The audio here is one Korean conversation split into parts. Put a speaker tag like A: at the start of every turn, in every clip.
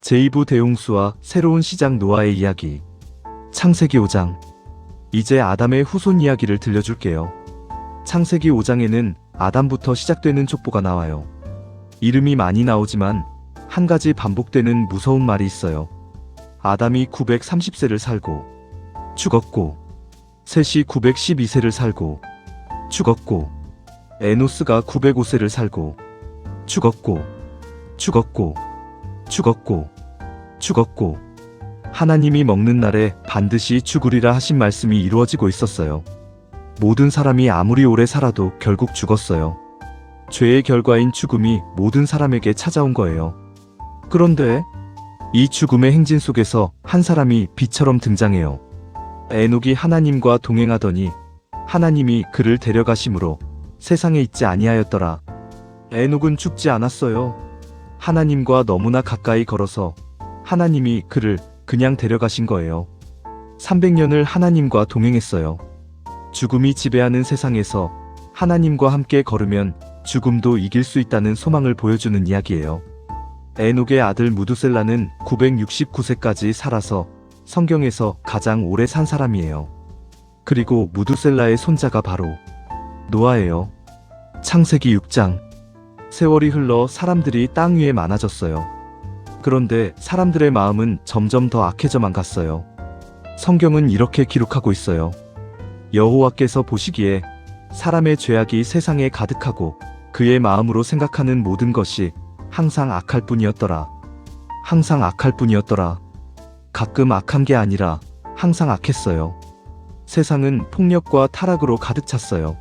A: 제2부 대홍수와 새로운 시작 노아의 이야기. 창세기 5장. 이제 아담의 후손 이야기를 들려줄게요. 창세기 5장에는 아담부터 시작되는 족보가 나와요. 이름이 많이 나오지만 한 가지 반복되는 무서운 말이 있어요. 아담이 930세를 살고 죽었고, 셋이 912세를 살고 죽었고, 에노스가 905세를 살고 죽었고, 하나님이 먹는 날에 반드시 죽으리라 하신 말씀이 이루어지고 있었어요. 모든 사람이 아무리 오래 살아도 결국 죽었어요. 죄의 결과인 죽음이 모든 사람에게 찾아온 거예요. 그런데 이 죽음의 행진 속에서 한 사람이 빛처럼 등장해요. 에녹이 하나님과 동행하더니 하나님이 그를 데려가심으로 세상에 있지 아니하였더라. 에녹은 죽지 않았어요. 하나님과 너무나 가까이 걸어서 하나님이 그를 그냥 데려가신 거예요. 300년을 하나님과 동행했어요. 죽음이 지배하는 세상에서 하나님과 함께 걸으면 죽음도 이길 수 있다는 소망을 보여주는 이야기예요. 에녹의 아들 무두셀라는 969세까지 살아서 성경에서 가장 오래 산 사람이에요. 그리고 무두셀라의 손자가 바로 노아예요. 창세기 6장. 세월이 흘러 사람들이 땅 위에 많아졌어요. 그런데 사람들의 마음은 점점 더 악해져만 갔어요. 성경은 이렇게 기록하고 있어요. 여호와께서 보시기에 사람의 죄악이 세상에 가득하고 그의 마음으로 생각하는 모든 것이 항상 악할 뿐이었더라. 항상 악할 뿐이었더라. 가끔 악한 게 아니라 항상 악했어요. 세상은 폭력과 타락으로 가득 찼어요.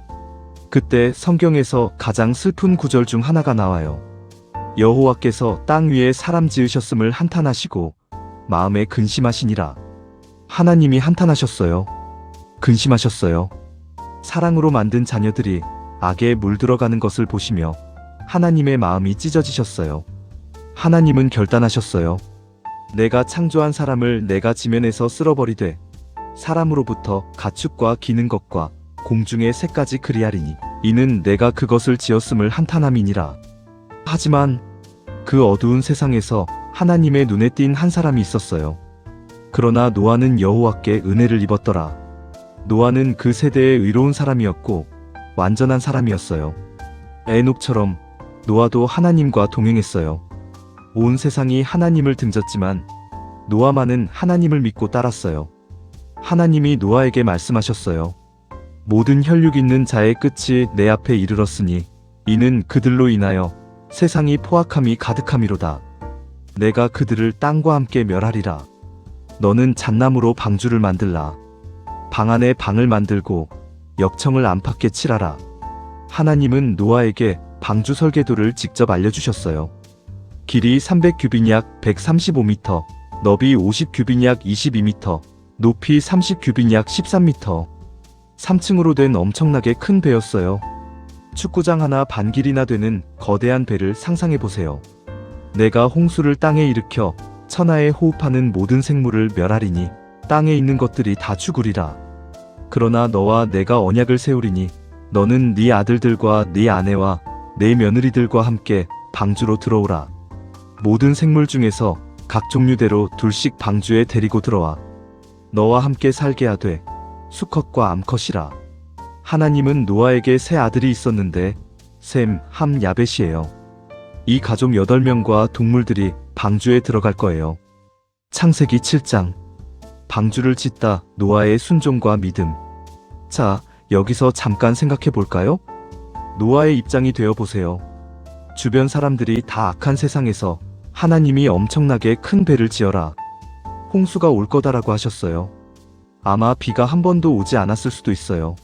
A: 그때 성경에서 가장 슬픈 구절 중 하나가 나와요. 여호와께서 땅 위에 사람 지으셨음을 한탄하시고 마음에 근심하시니라. 하나님이 한탄하셨어요. 근심하셨어요. 사랑으로 만든 자녀들이 악에 물들어가는 것을 보시며 하나님의 마음이 찢어지셨어요. 하나님은 결단하셨어요. 내가 창조한 사람을 내가 지면에서 쓸어버리되 사람으로부터 가축과 기는 것과 공중의 새까지 그리하리니 이는 내가 그것을 지었음을 한탄함이니라. 하지만 그 어두운 세상에서 하나님의 눈에 띈 한 사람이 있었어요. 그러나 노아는 여호와께 은혜를 입었더라. 노아는 그 세대의 의로운 사람이었고 완전한 사람이었어요. 에녹처럼 노아도 하나님과 동행했어요. 온 세상이 하나님을 등졌지만 노아만은 하나님을 믿고 따랐어요. 하나님이 노아에게 말씀하셨어요. 모든 혈육 있는 자의 끝이 내 앞에 이르렀으니 이는 그들로 인하여 세상이 포악함이 가득함이로다. 내가 그들을 땅과 함께 멸하리라. 너는 잣나무로 방주를 만들라. 방 안에 방을 만들고 역청을 안팎에 칠하라. 하나님은 노아에게 방주 설계도를 직접 알려주셨어요. 길이 300규빗 135m, 너비 50규빗 22m, 높이 30규빗 13m. 3층으로 된 엄청나게 큰 배였어요. 축구장 하나 반 길이나 되는 거대한 배를 상상해보세요. 내가 홍수를 땅에 일으켜 천하에 호흡하는 모든 생물을 멸하리니 땅에 있는 것들이 다 죽으리라. 그러나 너와 내가 언약을 세우리니 너는 네 아들들과 네 아내와 네 며느리들과 함께 방주로 들어오라. 모든 생물 중에서 각 종류대로 둘씩 방주에 데리고 들어와 너와 함께 살게 하되 수컷과 암컷이라. 하나님은 노아에게 세 아들이 있었는데 셈, 함, 야벳이에요. 이 가족 8명과 동물들이 방주에 들어갈 거예요. 창세기 7장. 방주를 짓다 노아의 순종과 믿음. 자, 여기서 잠깐 생각해 볼까요? 노아의 입장이 되어 보세요. 주변 사람들이 다 악한 세상에서 하나님이 엄청나게 큰 배를 지어라. 홍수가 올 거다라고 하셨어요. 아마 비가 한 번도 오지 않았을 수도 있어요.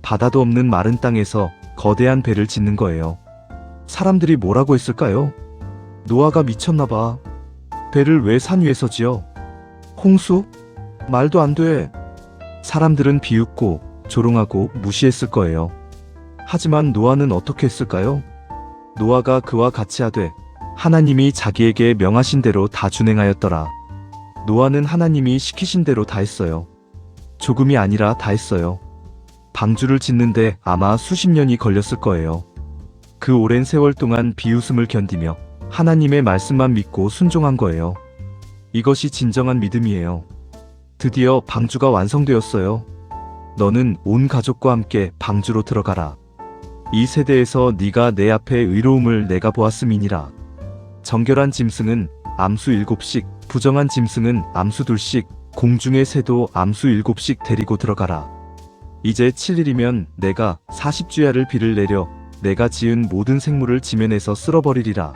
A: 바다도 없는 마른 땅에서 거대한 배를 짓는 거예요. 사람들이 뭐라고 했을까요? 노아가 미쳤나봐. 배를 왜 산 위에서 지어? 홍수? 말도 안 돼. 사람들은 비웃고 조롱하고 무시했을 거예요. 하지만 노아는 어떻게 했을까요? 노아가 그와 같이 하되 하나님이 자기에게 명하신 대로 다 준행하였더라. 노아는 하나님이 시키신 대로 다 했어요. 조금이 아니라 다 했어요. 방주를 짓는데 아마 수십 년이 걸렸을 거예요. 그 오랜 세월 동안 비웃음을 견디며 하나님의 말씀만 믿고 순종한 거예요. 이것이 진정한 믿음이에요. 드디어 방주가 완성되었어요. 너는 온 가족과 함께 방주로 들어가라. 이 세대에서 네가 내 앞에 의로움을 내가 보았음이니라. 정결한 짐승은 암수 7씩, 부정한 짐승은 암수 2씩, 공중의 새도 암수 7씩 데리고 들어가라. 이제 7일이면 내가 40주야를 비를 내려 내가 지은 모든 생물을 지면에서 쓸어버리리라.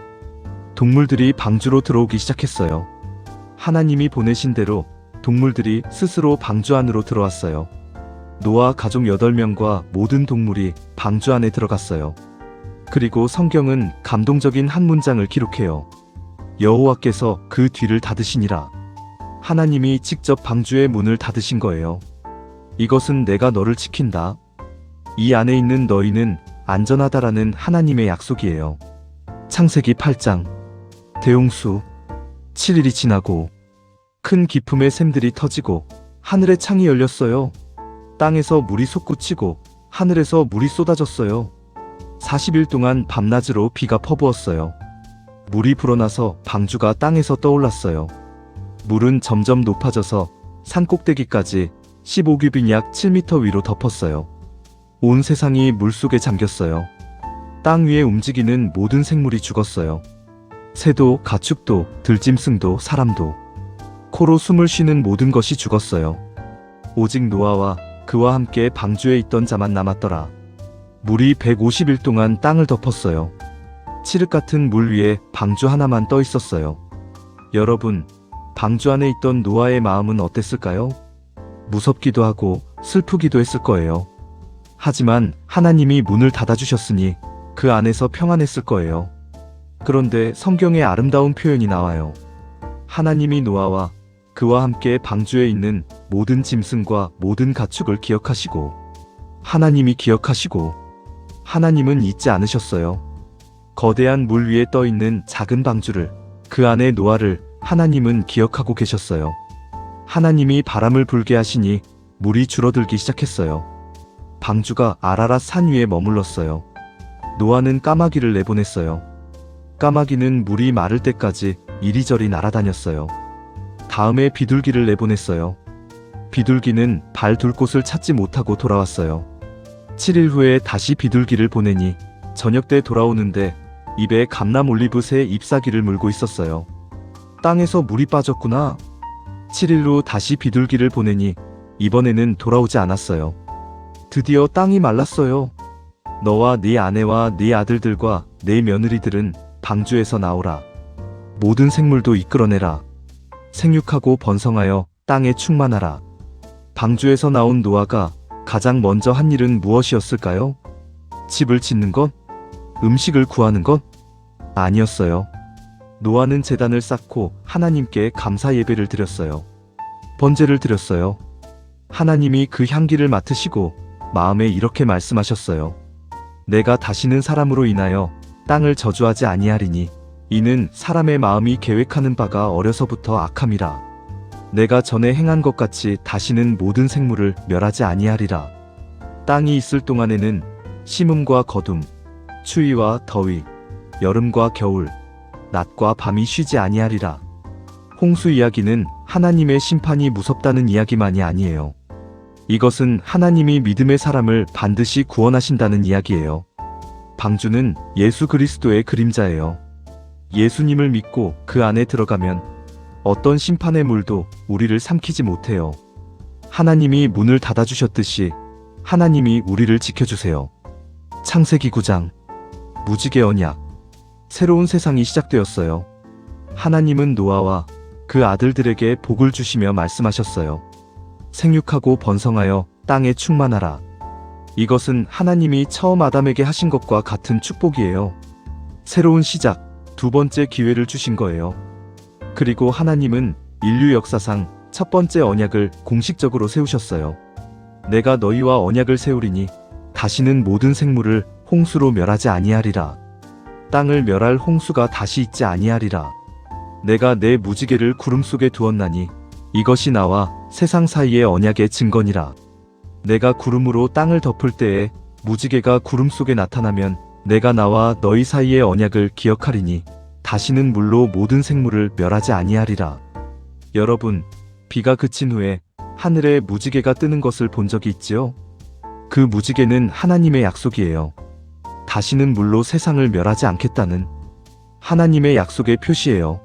A: 동물들이 방주로 들어오기 시작했어요. 하나님이 보내신 대로 동물들이 스스로 방주 안으로 들어왔어요. 노아 가족 8명과 모든 동물이 방주 안에 들어갔어요. 그리고 성경은 감동적인 한 문장을 기록해요. 여호와께서 그 뒤를 닫으시니라. 하나님이 직접 방주의 문을 닫으신 거예요. 이것은 내가 너를 지킨다. 이 안에 있는 너희는 안전하다라는 하나님의 약속이에요. 창세기 8장. 대홍수. 7일이 지나고 큰 기품의 샘들이 터지고 하늘의 창이 열렸어요. 땅에서 물이 솟구치고 하늘에서 물이 쏟아졌어요. 40일 동안 밤낮으로 비가 퍼부었어요. 물이 불어나서 방주가 땅에서 떠올랐어요. 물은 점점 높아져서 산 꼭대기까지 15규빗 약 7m 위로 덮었어요. 온 세상이 물속에 잠겼어요. 땅 위에 움직이는 모든 생물이 죽었어요. 새도, 가축도, 들짐승도, 사람도. 코로 숨을 쉬는 모든 것이 죽었어요. 오직 노아와 그와 함께 방주에 있던 자만 남았더라. 물이 150일 동안 땅을 덮었어요. 칠흑 같은 물 위에 방주 하나만 떠 있었어요. 여러분, 방주 안에 있던 노아의 마음은 어땠을까요? 무섭기도 하고 슬프기도 했을 거예요. 하지만 하나님이 문을 닫아주셨으니 그 안에서 평안했을 거예요. 그런데 성경에 아름다운 표현이 나와요. 하나님이 노아와 그와 함께 방주에 있는 모든 짐승과 모든 가축을 기억하시고, 하나님이 기억하시고, 하나님은 잊지 않으셨어요. 거대한 물 위에 떠 있는 작은 방주를, 그 안에 노아를 하나님은 기억하고 계셨어요. 하나님이 바람을 불게 하시니 물이 줄어들기 시작했어요. 방주가 아라랏 산 위에 머물렀어요. 노아는 까마귀를 내보냈어요. 까마귀는 물이 마를 때까지 이리저리 날아다녔어요. 다음에 비둘기를 내보냈어요. 비둘기는 발 둘 곳을 찾지 못하고 돌아왔어요. 7일 후에 다시 비둘기를 보내니 저녁 때 돌아오는데 입에 감람 올리브새 잎사귀를 물고 있었어요. 땅에서 물이 빠졌구나. 7일 후 다시 비둘기를 보내니 이번에는 돌아오지 않았어요. 드디어 땅이 말랐어요. 너와 네 아내와 네 아들들과 네 며느리들은 방주에서 나오라. 모든 생물도 이끌어내라. 생육하고 번성하여 땅에 충만하라. 방주에서 나온 노아가 가장 먼저 한 일은 무엇이었을까요? 집을 짓는 것? 음식을 구하는 것? 아니었어요. 노아는 제단을 쌓고 하나님께 감사 예배를 드렸어요. 번제를 드렸어요. 하나님이 그 향기를 맡으시고 마음에 이렇게 말씀하셨어요. 내가 다시는 사람으로 인하여 땅을 저주하지 아니하리니 이는 사람의 마음이 계획하는 바가 어려서부터 악함이라. 내가 전에 행한 것 같이 다시는 모든 생물을 멸하지 아니하리라. 땅이 있을 동안에는 심음과 거둠, 추위와 더위, 여름과 겨울, 낮과 밤이 쉬지 아니하리라. 홍수 이야기는 하나님의 심판이 무섭다는 이야기만이 아니에요. 이것은 하나님이 믿음의 사람을 반드시 구원하신다는 이야기예요. 방주는 예수 그리스도의 그림자예요. 예수님을 믿고 그 안에 들어가면 어떤 심판의 물도 우리를 삼키지 못해요. 하나님이 문을 닫아주셨듯이 하나님이 우리를 지켜주세요. 창세기 9장. 무지개 언약. 새로운 세상이 시작되었어요. 하나님은 노아와 그 아들들에게 복을 주시며 말씀하셨어요. 생육하고 번성하여 땅에 충만하라. 이것은 하나님이 처음 아담에게 하신 것과 같은 축복이에요. 새로운 시작, 두 번째 기회를 주신 거예요. 그리고 하나님은 인류 역사상 첫 번째 언약을 공식적으로 세우셨어요. 내가 너희와 언약을 세우리니 다시는 모든 생물을 홍수로 멸하지 아니하리라. 땅을 멸할 홍수가 다시 있지 아니하리라. 내가 내 무지개를 구름 속에 두었나니 이것이 나와 세상 사이의 언약의 증거니라. 내가 구름으로 땅을 덮을 때에 무지개가 구름 속에 나타나면 내가 나와 너희 사이의 언약을 기억하리니 다시는 물로 모든 생물을 멸하지 아니하리라. 여러분, 비가 그친 후에 하늘에 무지개가 뜨는 것을 본 적이 있지요? 그 무지개는 하나님의 약속이에요. 다시는 물로 세상을 멸하지 않겠다는 하나님의 약속의 표시예요.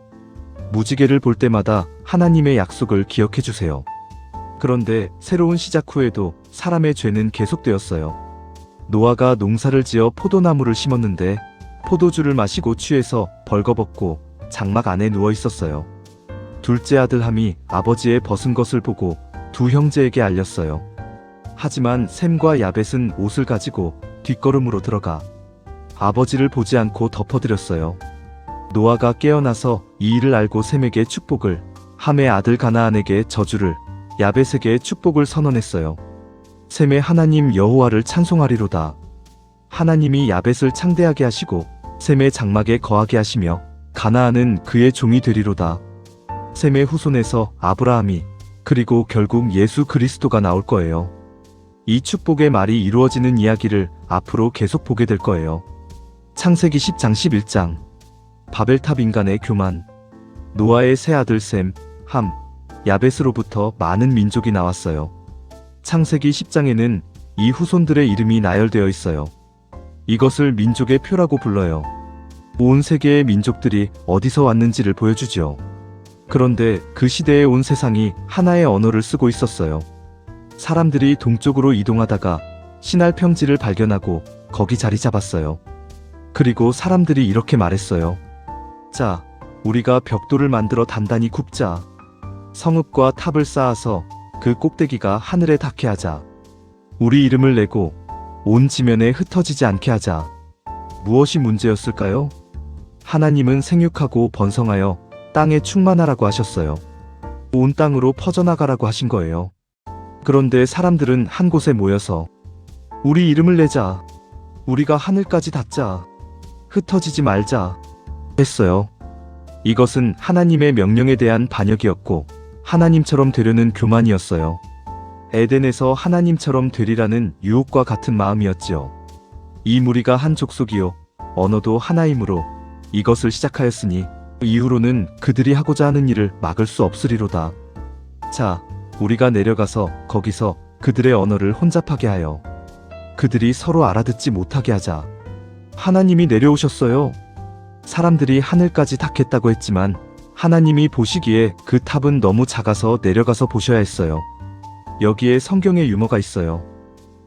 A: 무지개를 볼 때마다 하나님의 약속을 기억해 주세요. 그런데 새로운 시작 후에도 사람의 죄는 계속되었어요. 노아가 농사를 지어 포도나무를 심었는데 포도주를 마시고 취해서 벌거벗고 장막 안에 누워 있었어요. 둘째 아들 함이 아버지의 벗은 것을 보고 두 형제에게 알렸어요. 하지만 셈과 야벳은 옷을 가지고 뒷걸음으로 들어가 아버지를 보지 않고 덮어드렸어요. 노아가 깨어나서 이 일을 알고 셈에게 축복을, 함의 아들 가나안에게 저주를, 야벳에게 축복을 선언했어요. 셈의 하나님 여호와를 찬송하리로다. 하나님이 야벳을 창대하게 하시고 셈의 장막에 거하게 하시며 가나안은 그의 종이 되리로다. 셈의 후손에서 아브라함이, 그리고 결국 예수 그리스도가 나올 거예요. 이 축복의 말이 이루어지는 이야기를 앞으로 계속 보게 될 거예요. 창세기 10장 11장. 바벨탑 인간의 교만. 노아의 세 아들 셈, 함, 야벳으로부터 많은 민족이 나왔어요. 창세기 10장에는 이 후손들의 이름이 나열되어 있어요. 이것을 민족의 표라고 불러요. 온 세계의 민족들이 어디서 왔는지를 보여주죠. 그런데 그 시대에 온 세상이 하나의 언어를 쓰고 있었어요. 사람들이 동쪽으로 이동하다가 시날 평지를 발견하고 거기 자리 잡았어요. 그리고 사람들이 이렇게 말했어요. 자, 우리가 벽돌을 만들어 단단히 굽자. 성읍과 탑을 쌓아서 그 꼭대기가 하늘에 닿게 하자. 우리 이름을 내고 온 지면에 흩어지지 않게 하자. 무엇이 문제였을까요? 하나님은 생육하고 번성하여 땅에 충만하라고 하셨어요. 온 땅으로 퍼져나가라고 하신 거예요. 그런데 사람들은 한 곳에 모여서 우리 이름을 내자. 우리가 하늘까지 닿자. 흩어지지 말자. 했어요. 이것은 하나님의 명령에 대한 반역이었고 하나님처럼 되려는 교만이었어요. 에덴에서 하나님처럼 되리라는 유혹과 같은 마음이었지요. 이 무리가 한 족속이요 언어도 하나이므로 이것을 시작하였으니 이후로는 그들이 하고자 하는 일을 막을 수 없으리로다. 자, 우리가 내려가서 거기서 그들의 언어를 혼잡하게 하여 그들이 서로 알아듣지 못하게 하자. 하나님이 내려오셨어요. 사람들이 하늘까지 닿겠다고 했지만 하나님이 보시기에 그 탑은 너무 작아서 내려가서 보셔야 했어요. 여기에 성경의 유머가 있어요.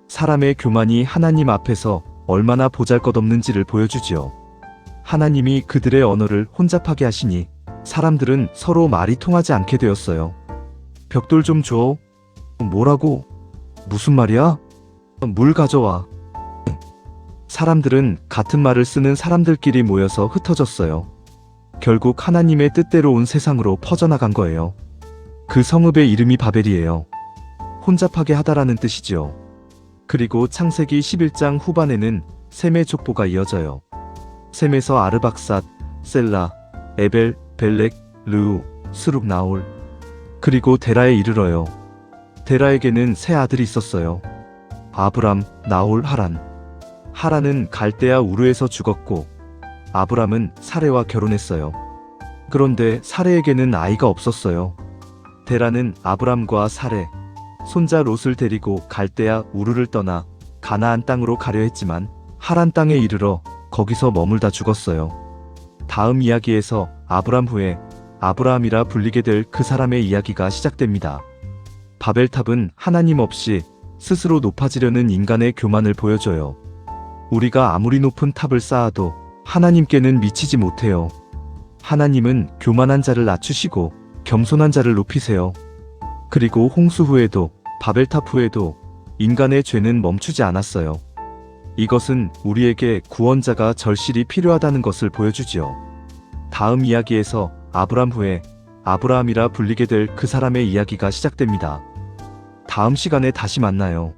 A: 사람의 교만이 하나님 앞에서 얼마나 보잘것없는지를 보여주지요. 하나님이 그들의 언어를 혼잡하게 하시니 사람들은 서로 말이 통하지 않게 되었어요. 벽돌 좀 줘. 뭐라고? 무슨 말이야? 물 가져와. 사람들은 같은 말을 쓰는 사람들끼리 모여서 흩어졌어요. 결국 하나님의 뜻대로 온 세상으로 퍼져나간 거예요. 그 성읍의 이름이 바벨이에요. 혼잡하게 하다라는 뜻이지요. 그리고 창세기 11장 후반에는 셈의 족보가 이어져요. 셈에서 아르박삿, 셀라, 에벨, 벨렉, 르우, 스룹 나올, 그리고 데라에 이르러요. 데라에게는 세 아들이 있었어요. 아브람, 나올, 하란. 하란은 갈대아 우르에서 죽었고 아브람은 사레와 결혼했어요. 그런데 사레에게는 아이가 없었어요. 데라는 아브람과 사레, 손자 롯을 데리고 갈대아 우르를 떠나 가나안 땅으로 가려 했지만 하란 땅에 이르러 거기서 머물다 죽었어요. 다음 이야기에서 아브람 후에 아브라함이라 불리게 될 그 사람의 이야기가 시작됩니다. 바벨탑은 하나님 없이 스스로 높아지려는 인간의 교만을 보여줘요. 우리가 아무리 높은 탑을 쌓아도 하나님께는 미치지 못해요. 하나님은 교만한 자를 낮추시고 겸손한 자를 높이세요. 그리고 홍수 후에도 바벨탑 후에도 인간의 죄는 멈추지 않았어요. 이것은 우리에게 구원자가 절실히 필요하다는 것을 보여주지요. 다음 이야기에서 아브람 후에 아브라함이라 불리게 될 그 사람의 이야기가 시작됩니다. 다음 시간에 다시 만나요.